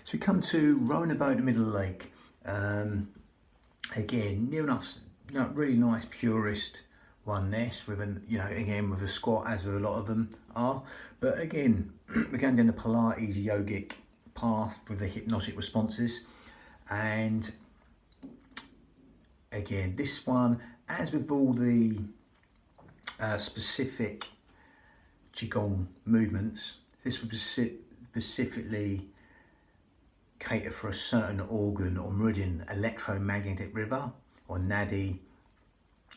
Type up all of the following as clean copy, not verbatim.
So we come to rowing a boat in the middle of the lake. Again, near enough, really nice purist one this with again with a squat, as with a lot of them are. But again, we're going down the Pilates yogic path with the hypnotic responses, and again, this one, as with all the specific qigong movements, this would specifically cater for a certain organ or meridian, electromagnetic river or nadi,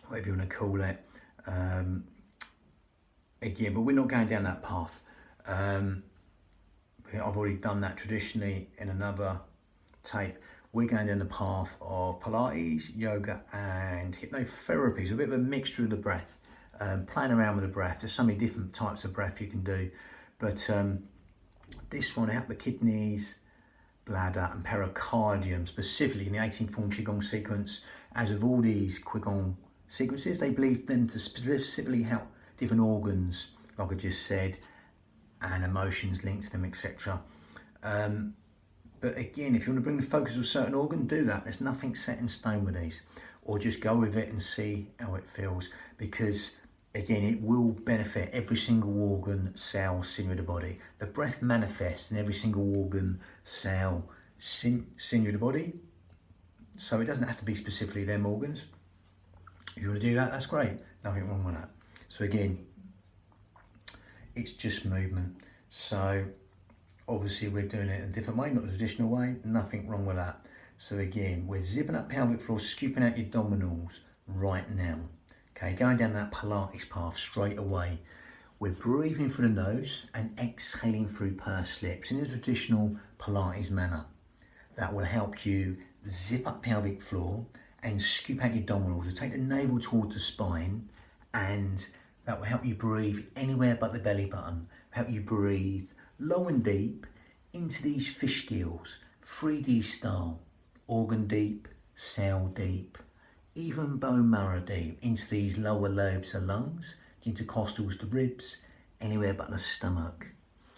whatever you want to call it. Again, but we're not going down that path. I've already done that traditionally in another tape. We're going down the path of Pilates, yoga and hypnotherapy. So a bit of a mixture of the breath, playing around with the breath. There's so many different types of breath you can do, but this one helps the kidneys, bladder and pericardium, specifically in the 18 form qigong sequence. As with all these qigong sequences, they believe them to specifically help different organs, like I just said, and emotions linked to them, etc. But again, if you want to bring the focus to a certain organ, do that. There's nothing set in stone with these, or just go with it and see how it feels, because again, it will benefit every single organ, cell, sinew of the body. The breath manifests in every single organ, cell, sinew of the body. So it doesn't have to be specifically them organs. If you want to do that, that's great. Nothing wrong with that. So again, it's just movement. So obviously we're doing it in a different way, not the traditional way. Nothing wrong with that. So again, we're zipping up pelvic floor, scooping out your abdominals right now. Okay, going down that Pilates path straight away. We're breathing through the nose and exhaling through pursed lips in the traditional Pilates manner. That will help you zip up pelvic floor and scoop out your abdominals. So take the navel towards the spine, and that will help you breathe anywhere but the belly button. Help you breathe low and deep into these fish gills, 3D style, organ deep, cell deep, even bone marrow deep, into these lower lobes of lungs, intercostals to ribs, anywhere but the stomach.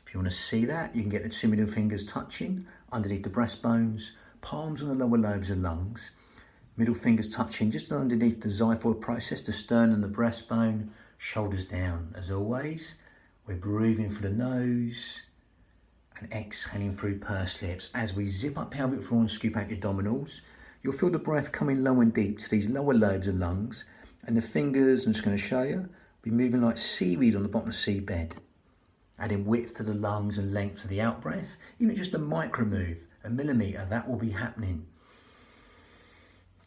If you want to see that, you can get the 2 middle fingers touching underneath the breastbones, palms on the lower lobes of lungs, middle fingers touching just underneath the xiphoid process, the sternum and the breastbone, shoulders down. As always, we're breathing through the nose and exhaling through pursed lips. As we zip up pelvic floor and scoop out your abdominals, you'll feel the breath coming low and deep to these lower lobes of lungs, and the fingers, I'm just going to show you, be moving like seaweed on the bottom of the seabed, adding width to the lungs and length to the out breath. Even just a micro move, a millimetre, that will be happening.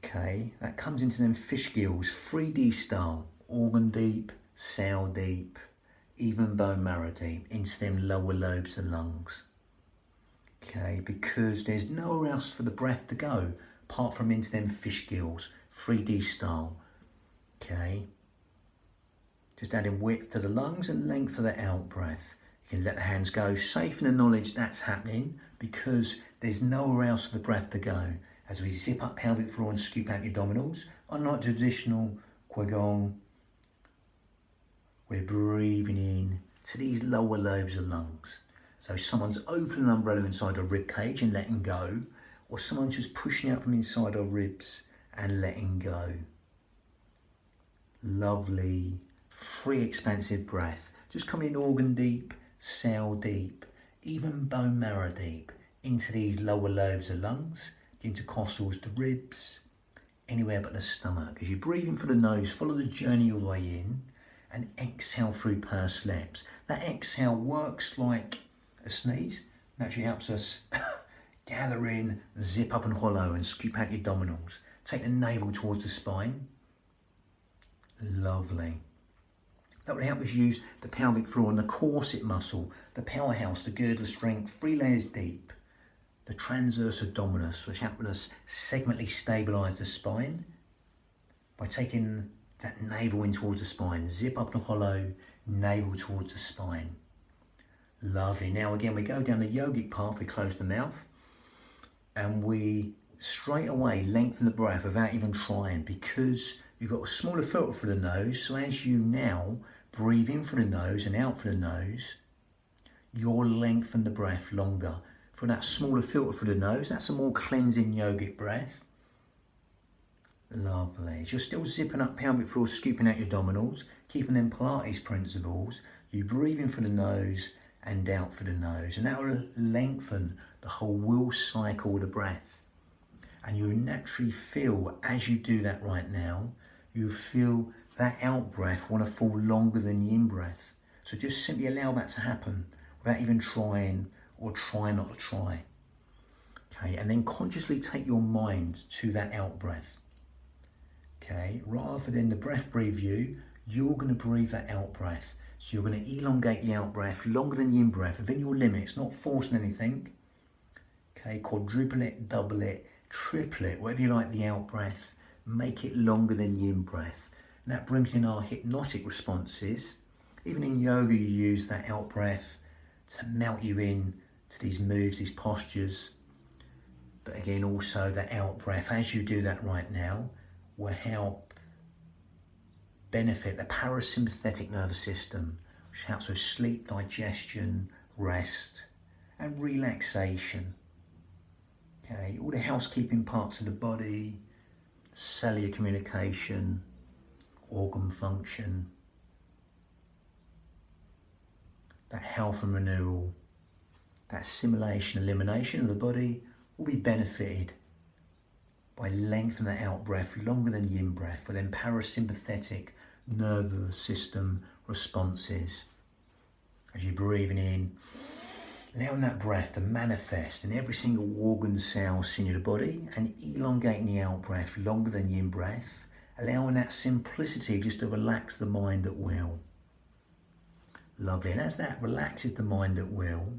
Okay, that comes into them fish gills, 3D style, organ deep, cell deep, even bone marrow deep, into them lower lobes of lungs. Okay, because there's nowhere else for the breath to go apart from into them fish gills, 3D style. Okay, just adding width to the lungs and length for the out breath. You can let the hands go, safe in the knowledge that's happening, because there's nowhere else for the breath to go. As we zip up pelvic floor and scoop out your abdominals, unlike traditional qigong, we're breathing in to these lower lobes of lungs. So someone's opening an umbrella inside a rib cage and letting go, or someone's just pushing out from inside our ribs and letting go. Lovely, free, expansive breath. Just coming in organ deep, cell deep, even bone marrow deep, into these lower lobes of lungs, intercostals to ribs, anywhere but the stomach. As you're breathing through the nose, follow the journey all the way in and exhale through pursed lips. That exhale works like a sneeze, and actually helps us gather in, zip up and hollow and scoop out your abdominals. Take the navel towards the spine. Lovely. That will help us use the pelvic floor and the corset muscle, the powerhouse, the girdle strength, 3 layers deep. The transverse abdominis, which helps us segmentally stabilise the spine by taking that navel in towards the spine. Zip up and hollow, navel towards the spine. Lovely. Now again, we go down the yogic path, we close the mouth, and we straight away lengthen the breath without even trying, because you've got a smaller filter for the nose. So as you now breathe in through the nose and out through the nose, you'll lengthen the breath longer for that smaller filter for the nose. That's a more cleansing yogic breath. Lovely. As you're still zipping up pelvic floor, scooping out your abdominals, keeping them Pilates principles, you breathe in for the nose and out for the nose. And that will lengthen the whole will cycle of the breath. And you'll naturally feel, as you do that right now, you feel that out breath want to fall longer than the in breath. So just simply allow that to happen without even trying, or try not to try. Okay, and then consciously take your mind to that out breath. Okay, rather than the breath breathe you, you're going to breathe that out breath. So you're going to elongate the out breath longer than the in breath, within your limits, not forcing anything. Okay, quadruple it, double it, triple it, whatever you like the out breath, make it longer than the in breath. And that brings in our hypnotic responses. Even in yoga, you use that out breath to melt you in to these moves, these postures. But again, also that out breath, as you do that right now, will help benefit the parasympathetic nervous system, which helps with sleep, digestion, rest, and relaxation. Okay, all the housekeeping parts of the body, cellular communication, organ function, that health and renewal, that assimilation, elimination of the body will be benefited by lengthening the out breath longer than the in breath, for then parasympathetic nervous system responses. As you're breathing in, allowing that breath to manifest in every single organ, cell, sinew of the body, and elongating the out breath longer than the in breath, allowing that simplicity just to relax the mind at will. Lovely. And as that relaxes the mind at will,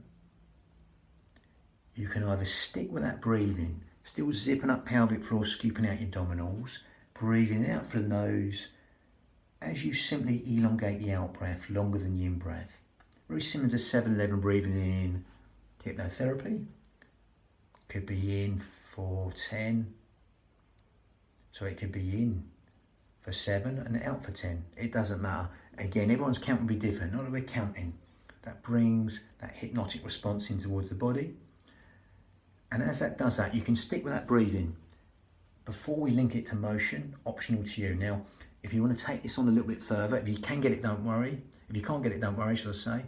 you can either stick with that breathing, still zipping up pelvic floor, scooping out your abdominals, breathing out for the nose, as you simply elongate the out breath longer than the in breath. Very similar to 7-11 breathing in hypnotherapy. Could be in for 10. So it could be in for 7 and out for 10. It doesn't matter. Again, everyone's count will be different. Not that we're counting. That brings that hypnotic response in towards the body. And as that does that, you can stick with that breathing. Before we link it to motion, optional to you. Now, if you want to take this on a little bit further, if you can get it, don't worry. If you can't get it, don't worry, shall I say.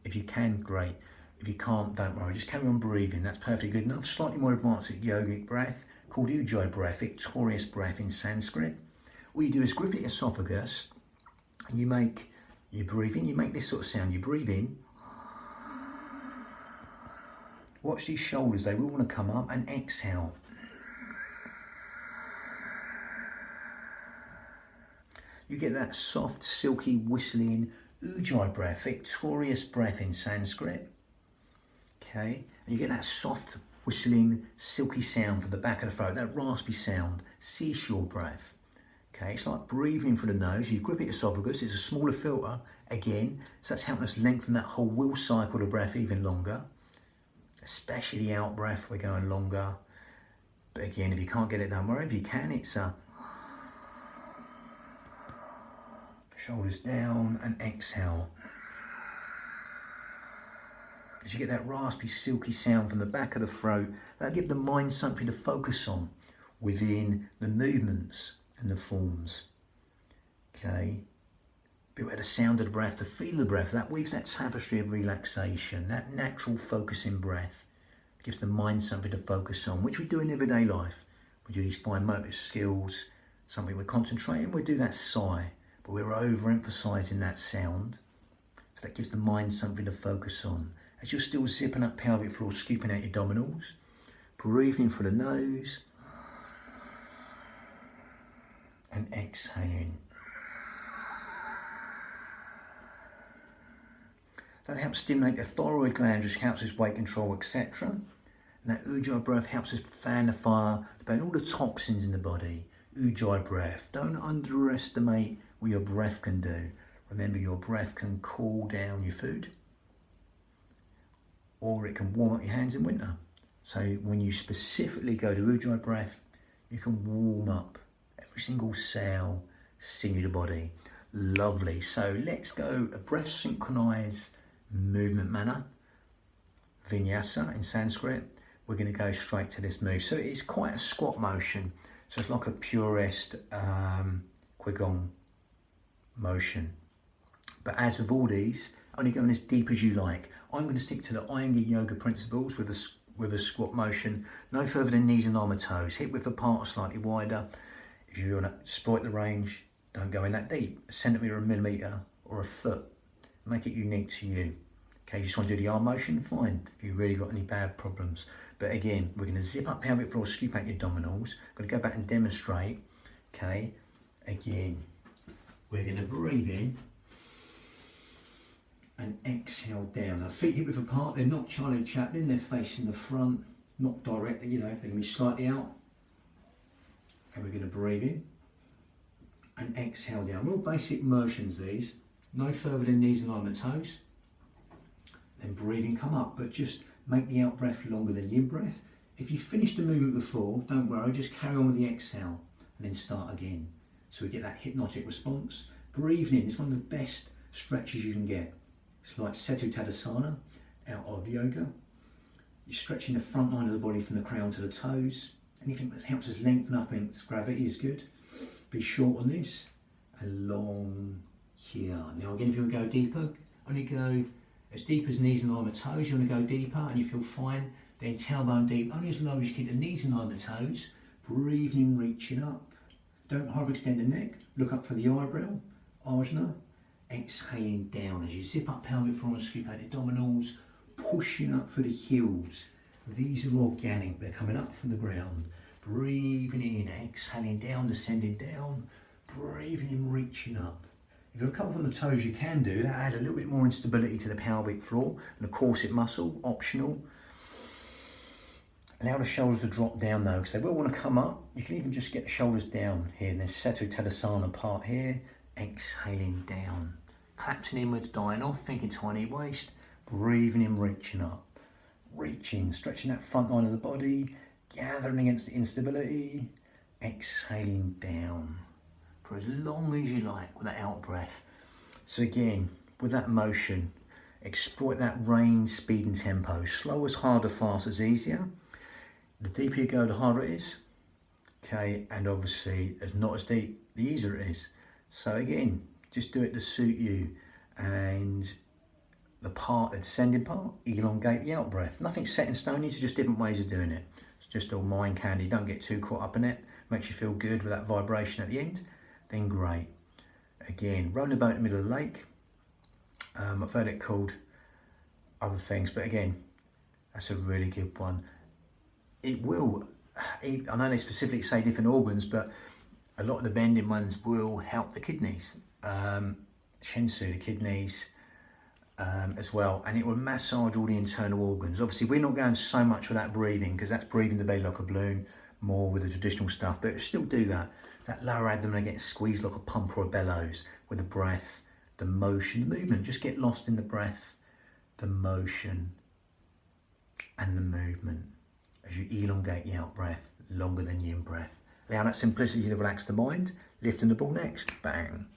If you can, great. If you can't, don't worry. Just carry on breathing. That's perfectly good enough. Slightly more advanced yogic breath called Ujjayi breath, victorious breath in Sanskrit. All you do is grip at your esophagus and you breathe in, you make this sort of sound. You breathe in. Watch these shoulders, they will want to come up, and exhale. You get that soft, silky, whistling Ujjayi breath, victorious breath in Sanskrit. Okay, and you get that soft, whistling, silky sound from the back of the throat, that raspy sound, seashore breath. Okay, it's like breathing through the nose. You grip at your esophagus, it's a smaller filter, again, so that's helping us lengthen that whole will cycle of breath even longer. Especially the out breath, we're going longer. But again, if you can't get it done, wherever you can, it's shoulders down and exhale. As you get that raspy, silky sound from the back of the throat, that'll give the mind something to focus on within the movements and the forms. Okay. Be aware of the sound of the breath, the feel of the breath, that weaves that tapestry of relaxation, that natural focusing breath. It gives the mind something to focus on, which we do in everyday life. We do these fine motor skills, something we're concentrating, we do that sigh, but we're overemphasizing that sound. So that gives the mind something to focus on. As you're still zipping up pelvic floor, scooping out your abdominals, breathing through the nose, and exhaling. That helps stimulate the thyroid gland, which helps with weight control, etc. And that Ujjayi breath helps us fan the fire, to burn all the toxins in the body. Ujjayi breath. Don't underestimate what your breath can do. Remember, your breath can cool down your food, or it can warm up your hands in winter. So when you specifically go to Ujjayi breath, you can warm up every single cell, sinew of the body. Lovely. So let's go a breath synchronized movement manner. vinyasa in Sanskrit, we're going to go straight to this move. So it's quite a squat motion. So it's like a purist qigong motion. But as with all these, only going as deep as you like. I'm going to stick to the Iyengar yoga principles with a squat motion, no further than knees and arm and toes. Hip width apart or slightly wider. If you want to exploit the range, don't go in that deep. A centimetre, a millimetre, or a foot. Make it unique to you. Okay, you just want to do the arm motion, fine. If you've really got any bad problems. But again, we're going to zip up pelvic floor, scoop out your abdominals. Going to go back and demonstrate. Okay, again, we're going to breathe in and exhale down. Now, feet hip width apart. They're not Charlie Chaplin. They're facing the front, not directly. You know, they're going to be slightly out. And we're going to breathe in and exhale down. Real basic motions these. No further than knees and arm and toes. Then breathing, come up, but just make the out breath longer than the in breath. If you finished the movement before, don't worry, just carry on with the exhale and then start again. So we get that hypnotic response. Breathing in is one of the best stretches you can get. It's like Setu Tadasana out of yoga. You're stretching the front line of the body from the crown to the toes. Anything that helps us lengthen up against gravity is good. Be short on this and long here. Now again, if you want to go deeper, only go as deep as knees and arm and toes. You want to go deeper and you feel fine. Then tailbone deep, only as low as you keep the knees and arm and toes. Breathing in, reaching up. Don't hyperextend the neck. Look up for the eyebrow, ajna. Exhaling down as you zip up pelvic floor and scoop out the abdominals. Pushing up for the heels. These are organic. They're coming up from the ground. Breathing in, exhaling down, descending down. Breathing in, reaching up. If you want to come up on the toes, you can do that. Add a little bit more instability to the pelvic floor and the corset muscle, optional. Allow the shoulders to drop down though, because they will want to come up. You can even just get the shoulders down here. And there's Setu Tadasana part here. Exhaling down. Collapsing inwards, dying off, thinking tiny waist. Breathing in, reaching up. Reaching, stretching that front line of the body. Gathering against the instability. Exhaling down. For as long as you like with that out breath. So again, with that motion, exploit that range, speed and tempo. Slow as harder, fast as easier. The deeper you go, the harder it is. Okay, and obviously, as not as deep, the easier it is. So again, just do it to suit you. And the descending part, elongate the out breath. Nothing set in stone, these are just different ways of doing it. It's just all mind candy, don't get too caught up in it. Makes you feel good with that vibration at the end. Then great. Again, rowing the boat in the middle of the lake. I've heard it called other things, but again, that's a really good one. It will, I know they specifically say different organs, but a lot of the bending ones will help the kidneys. Shinsu, the kidneys as well, and it will massage all the internal organs. Obviously, we're not going so much with that breathing, because that's breathing the belly like a balloon, more with the traditional stuff, but it'll still do that. That lower abdomen gets squeezed like a pump or a bellows with the breath, the motion, the movement. Just get lost in the breath, the motion, and the movement as you elongate the out breath longer than the in breath. Allow that simplicity to relax the mind. Lifting the ball next. Bang.